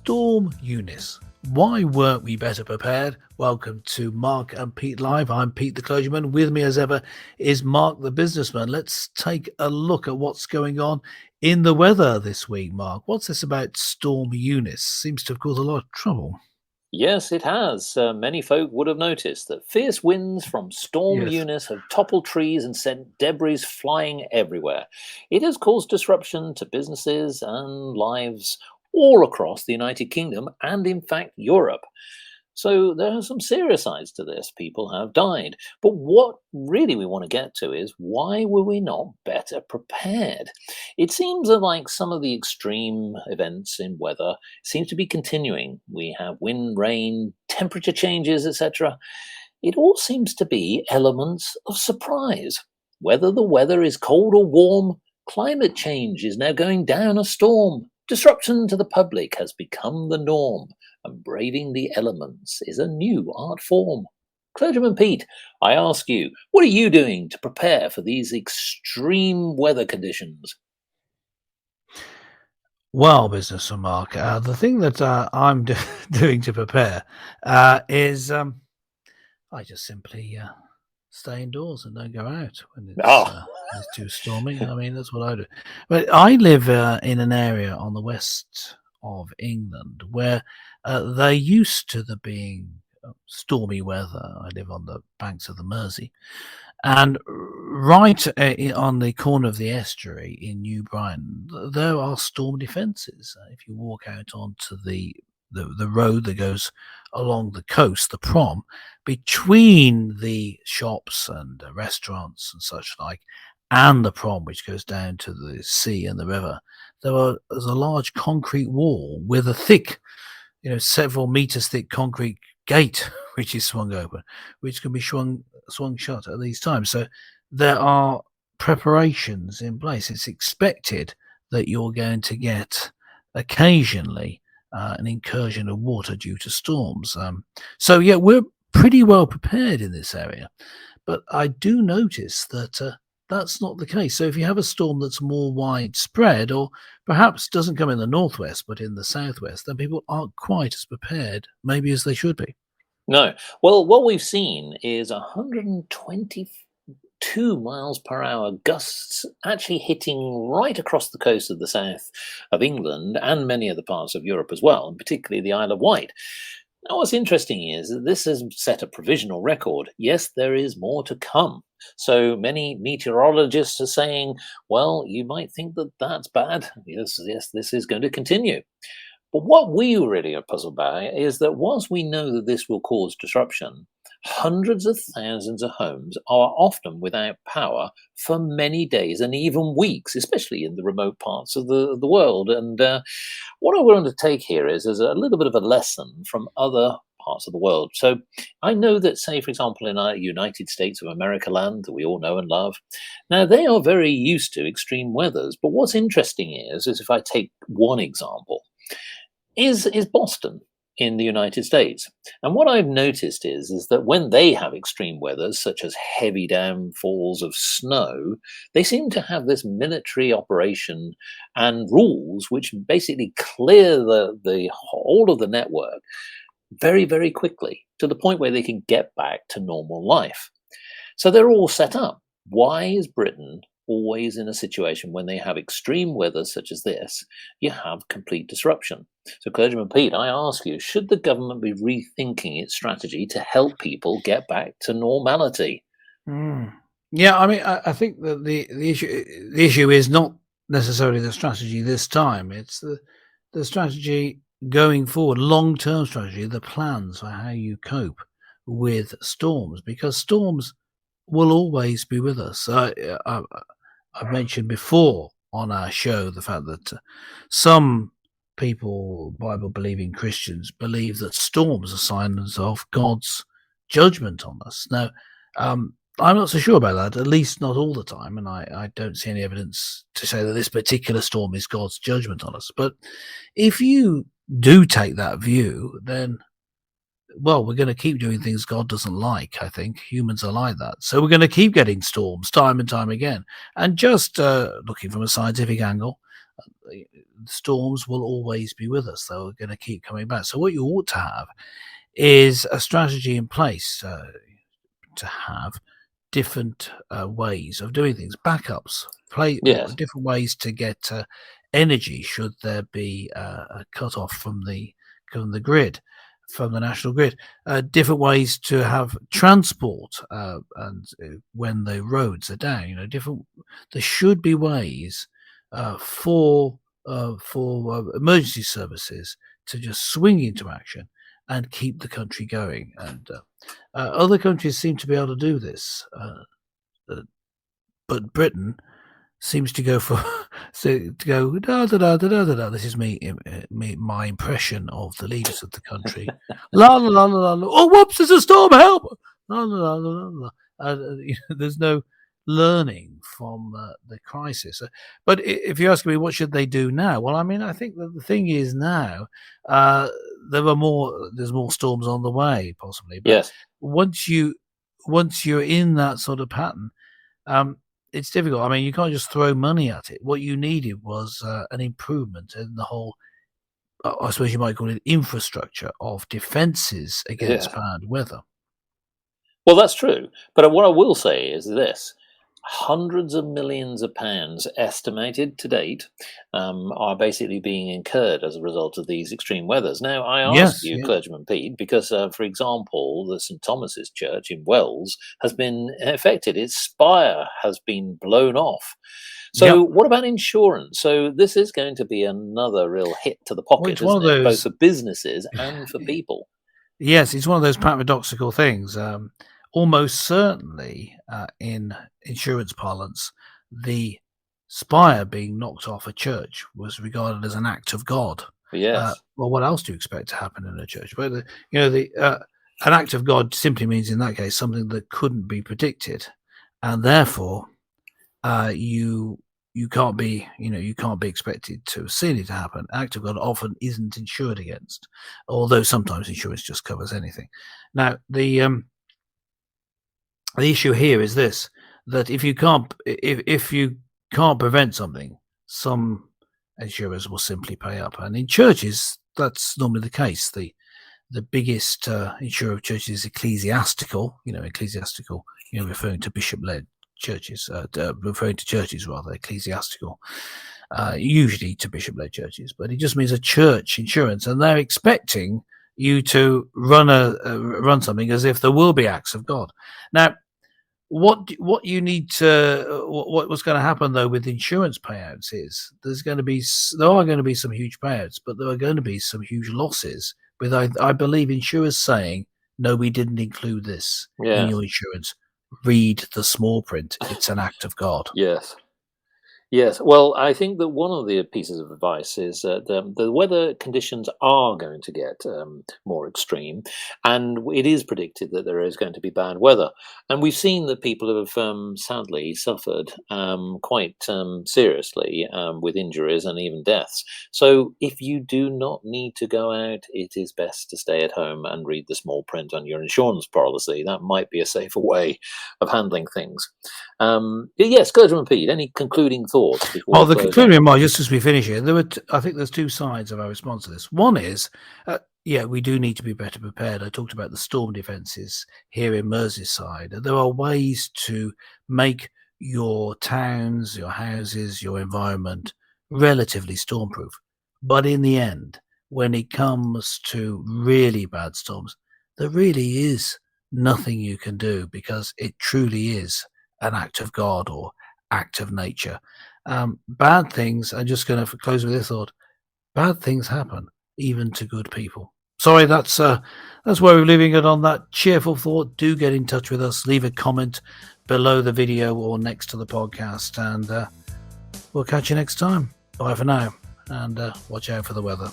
Storm Eunice. Why weren't we better prepared? Welcome to Mark and Pete Live. I'm Pete the clergyman. With me as ever is Mark the businessman. Let's take a look at what's going on in the weather this week, Mark. What's this about Storm Eunice? Seems to have caused a lot of trouble. Yes, it has. Many folk would have noticed that fierce winds from Storm Yes. Eunice have toppled trees and sent debris flying everywhere. It has caused disruption to businesses and lives all across the United Kingdom and, in fact, Europe. So there are some serious sides to this. People have died. But what really we want to get to is why were we not better prepared? It seems that like some of the extreme events in weather seems to be continuing. We have wind, rain, temperature changes, etc. It all seems to be elements of surprise. Whether the weather is cold or warm, climate change is now going down a storm. Disruption to the public has become the norm, and braving the elements is a new art form. Clergyman Pete, I ask you, what are you doing to prepare for these extreme weather conditions? Well, businessman Mark, the thing that I'm doing to prepare is I just simply stay indoors and don't go out when Ah, it's too stormy. I mean, that's what I do. But I live in an area on the west of England where they're used to there being stormy weather. I live on the banks of the Mersey, and right on the corner of the estuary in New Brighton, there are storm defences. If you walk out onto the road that goes along the coast, the prom, between the shops and restaurants and such like, and the prom, which goes down to the sea and the river, there's a large concrete wall with a thick, several meters thick concrete gate, which is swung open, which can be swung shut at these times. So there are preparations in place. It's expected that you're going to get occasionally an incursion of water due to storms. So yeah, we're pretty well prepared in this area, but I do notice that that's not the case. So if you have a storm that's more widespread, or perhaps doesn't come in the northwest but in the southwest, then people aren't quite as prepared, maybe, as they should be. no. Well, what we've seen is 122 miles per hour gusts actually hitting right across the coast of the south of England and many other parts of Europe as well, and particularly the Isle of Wight. Now, what's interesting is that this has set a provisional record. Yes, there is more to come. So many meteorologists are saying, well, you might think that that's bad. Yes, this is going to continue. But what we really are puzzled by is that whilst we know that this will cause disruption, hundreds of thousands of homes are often without power for many days and even weeks, especially in the remote parts of the world. And what I want to take here is a little bit of a lesson from other parts of the world. So I know that, say, for example, in our United States of America land that we all know and love, now they are very used to extreme weathers. But what's interesting is if I take one example, is Boston in the United States. And what I've noticed is that when they have extreme weathers, such as heavy downfalls of snow, they seem to have this military operation and rules which basically clear the whole of the network very, very quickly to the point where they can get back to normal life. So they're all set up. Why is Britain always in a situation when they have extreme weather such as this, you have complete disruption? So, Clergyman Pete, I ask you, should the government be rethinking its strategy to help people get back to normality? Mm. Yeah, I mean, I think that the issue is not necessarily the strategy this time. It's the strategy going forward, long-term strategy, the plans for how you cope with storms, because storms will always be with us. I've mentioned before on our show the fact that some people, Bible-believing Christians, believe that storms are signs of God's judgment on us. Now, I'm not so sure about that, at least not all the time, and I don't see any evidence to say that this particular storm is God's judgment on us. But if you do take that view, then, well, we're going to keep doing things God doesn't like, I think. Humans are like that. So we're going to keep getting storms time and time again. And just looking from a scientific angle, storms will always be with us. They're going to keep coming back. So what you ought to have is a strategy in place to have different ways of doing things, backups, Yes. different ways to get energy should there be a cut off from the grid, from the national grid. Different ways to have transport, and when the roads are down, different. There should be ways for emergency services to just swing into action and keep the country going. And other countries seem to be able to do this, but Britain seems to go for to go da da da da da da. Da. This is my impression of the leaders of the country. La la la la la. Oh, whoops! There's a storm. Help! La la la la la. There's no learning from the crisis. But if you ask me, what should they do now? Well, I mean, I think that the thing is now there's more storms on the way, possibly. But Yes. once you're in that sort of pattern, it's difficult. I mean, you can't just throw money at it. What you needed was an improvement in the whole, I suppose you might call it, infrastructure of defences against bad weather. Well, that's true. But what I will say is this: hundreds of millions of pounds estimated to date are basically being incurred as a result of these extreme weathers. Now, I ask Yes, you, yes. Clergyman Pete, because, for example, the St Thomas's Church in Wells has been affected. Its spire has been blown off. So, Yep. what about insurance? So, this is going to be another real hit to the Well, pocket, it's one of isn't it? Both those. for businesses and for people. Yes, it's one of those paradoxical things. Almost certainly, in insurance parlance, the spire being knocked off a church was regarded as an act of God. Yes. Well, what else do you expect to happen in a church? But an act of God simply means, in that case, something that couldn't be predicted, and therefore, you can't be expected to have seen it happen. Act of God often isn't insured against, although sometimes insurance just covers anything. Now, the issue here is this: that if you can't prevent something, some insurers will simply pay up, and in churches that's normally the case. The biggest insurer of churches is ecclesiastical. Referring to bishop-led churches, referring to churches rather, ecclesiastical, usually to bishop-led churches, but it just means a church insurance, and they're expecting you to run something as if there will be acts of God. Now, what's going to happen though with insurance payouts is there are going to be some huge payouts, but there are going to be some huge losses. With I believe insurers saying, no, we didn't include this in your insurance. Read the small print. It's an act of God. Yes. Yes, well, I think that one of the pieces of advice is that the weather conditions are going to get more extreme, and it is predicted that there is going to be bad weather. And we've seen that people have sadly suffered quite seriously with injuries and even deaths. So if you do not need to go out, it is best to stay at home and read the small print on your insurance policy. That might be a safer way of handling things. Yes, Clergyman Pete, any concluding thoughts? Well, the concluding remark, just as we finish here, I think there's two sides of our response to this. One is, we do need to be better prepared. I talked about the storm defences here in Merseyside. There are ways to make your towns, your houses, your environment relatively stormproof. But in the end, when it comes to really bad storms, there really is nothing you can do, because it truly is an act of God or act of nature. Bad things, I'm just going to close with this thought: bad things happen even to good people. Sorry, that's where we're leaving it on that cheerful thought. Do get in touch with us. Leave a comment below the video or next to the podcast, and we'll catch you next time. Bye for now, and watch out for the weather.